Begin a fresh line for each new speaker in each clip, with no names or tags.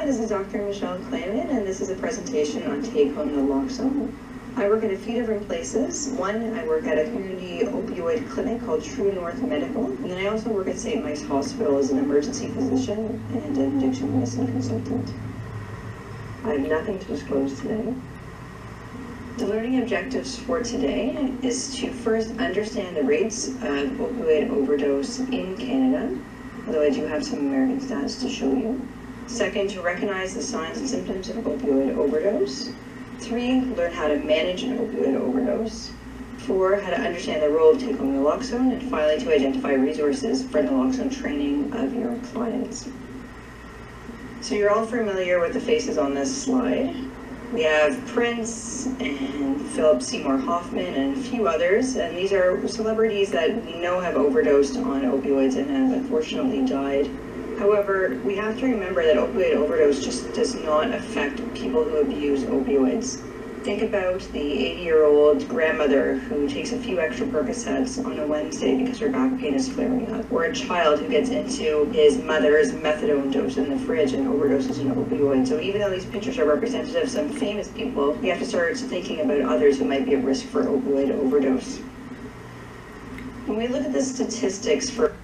Hi, this is Dr. Michelle Clayman, and this is a presentation on take-home naloxone. I work at a few different places. One, I work at a community opioid clinic called True North Medical, and then I also work at St. Mike's Hospital as an emergency physician and an addiction medicine consultant. I have nothing to disclose today. The learning objectives for today is to first understand the rates of opioid overdose in Canada, although I do have some American stats to show you. Second, to recognize the signs and symptoms of opioid overdose. 3, learn how to manage an opioid overdose. 4, how to understand the role of take-home naloxone. And finally, to identify resources for naloxone training of your clients. So you're all familiar with the faces on this slide. We have Prince and Philip Seymour Hoffman and a few others, and these are celebrities that we know have overdosed on opioids and have unfortunately died. However, we have to remember that opioid overdose just does not affect people who abuse opioids. Think about the 80-year-old grandmother who takes a few extra Percocets on a Wednesday because her back pain is flaring up, or a child who gets into his mother's methadone dose in the fridge and overdoses an opioid. So even though these pictures are representative of some famous people, we have to start thinking about others who might be at risk for opioid overdose. When we look at the statistics for...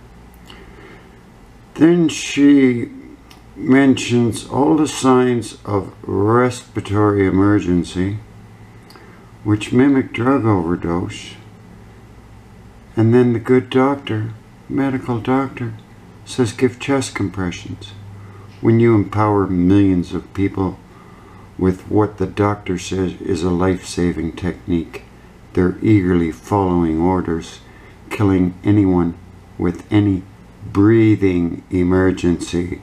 Then she mentions all the signs of respiratory emergency, which mimic drug overdose, and then the good doctor, medical doctor, says give chest compressions. When you empower millions of people with what the doctor says is a life-saving technique, they're eagerly following orders, killing anyone with any breathing emergency.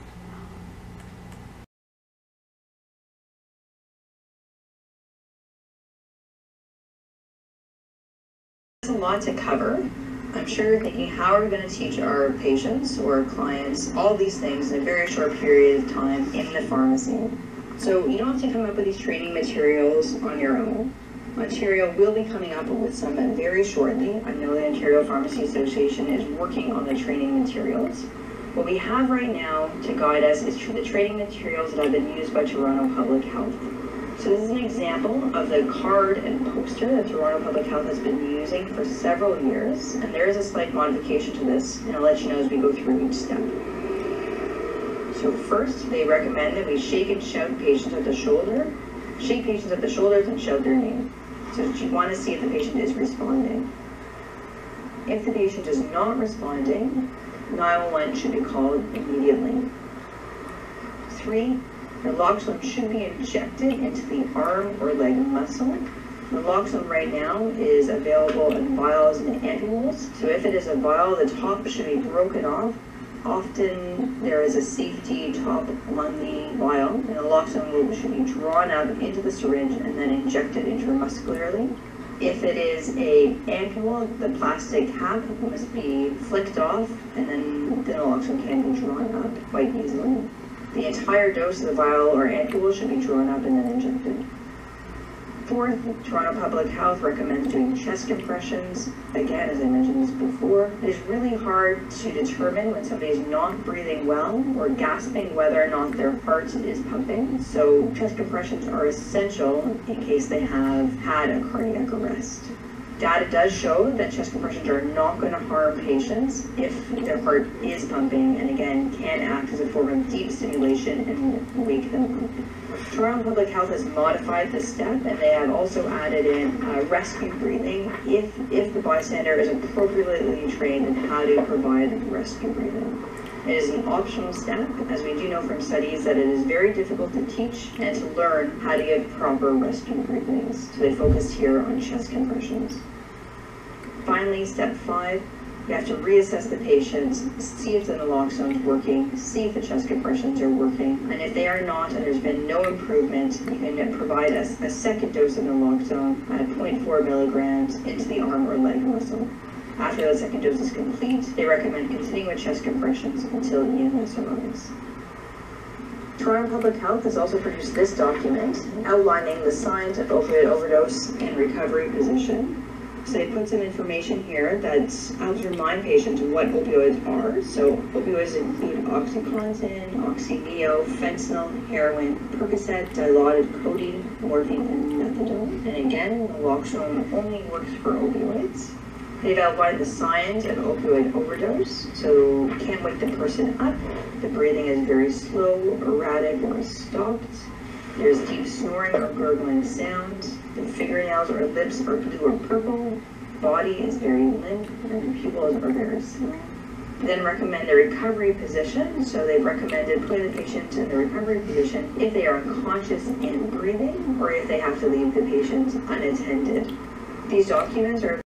There's a lot to cover. I'm sure you're thinking, how are we going to teach our patients or clients all these things in a very short period of time in the pharmacy? So you don't have to come up with these training materials on your own. Ontario will be coming up with some very shortly. I know the Ontario Pharmacy Association is working on the training materials. What we have right now to guide us is the training materials that have been used by Toronto Public Health. So this is an example of the card and poster that Toronto Public Health has been using for several years, and there is a slight modification to this, and I'll let you know as we go through each step. So first, they recommend that we shake and shout patients at the shoulder. Shake patients at the shoulders and shout their name. So you want to see if the patient is responding. If the patient is not responding, 911 should be called immediately. 3, naloxone should be injected into the arm or leg muscle. Naloxone right now is available in vials and ampules. So if it is a vial, the top should be broken off. Often there is a safety top on the vial, and naloxone should be drawn out into the syringe and then injected intramuscularly. If it is a ampule, the plastic cap must be flicked off, and then the naloxone can be drawn up quite easily. The entire dose of the vial or ampule should be drawn up and then injected. 4th, Toronto Public Health recommends doing chest compressions. Again, as I mentioned this before, it is really hard to determine when somebody is not breathing well or gasping whether or not their heart is pumping. So chest compressions are essential in case they have had a cardiac arrest. Data does show that chest compressions are not going to harm patients if their heart is pumping, and again, can act as a form of deep stimulation and wake them up. Toronto Public Health has modified this step, and they have also added in rescue breathing if the bystander is appropriately trained in how to provide rescue breathing. It is an optional step, as we do know from studies that it is very difficult to teach and to learn how to give proper rescue breathings. So they focused here on chest compressions. Finally, step 5, you have to reassess the patients, see if the naloxone is working, see if the chest compressions are working, and if they are not and there's been no improvement, you can provide a second dose of naloxone at 0.4 milligrams into the arm or leg muscle. After the second dose is complete, they recommend continuing with chest compressions until EMS arrives. Toronto Public Health has also produced this document outlining the signs of opioid overdose and recovery position. So they put some information here that helps remind patients what opioids are. So opioids include OxyContin, Oxy-Neo, fentanyl, heroin, Percocet, dilaudid codeine, morphine, and methadone. And again, naloxone only works for opioids. They've outlined the signs of opioid overdose. So can't wake the person up. The breathing is very slow, erratic, or stopped. There's deep snoring or gurgling sound. The fingernails or lips are blue or purple. Body is very limp, and the pupils are very small. Then recommend the recovery position. So they've recommended putting the patient in the recovery position if they are unconscious and breathing, or if they have to leave the patient unattended. These documents are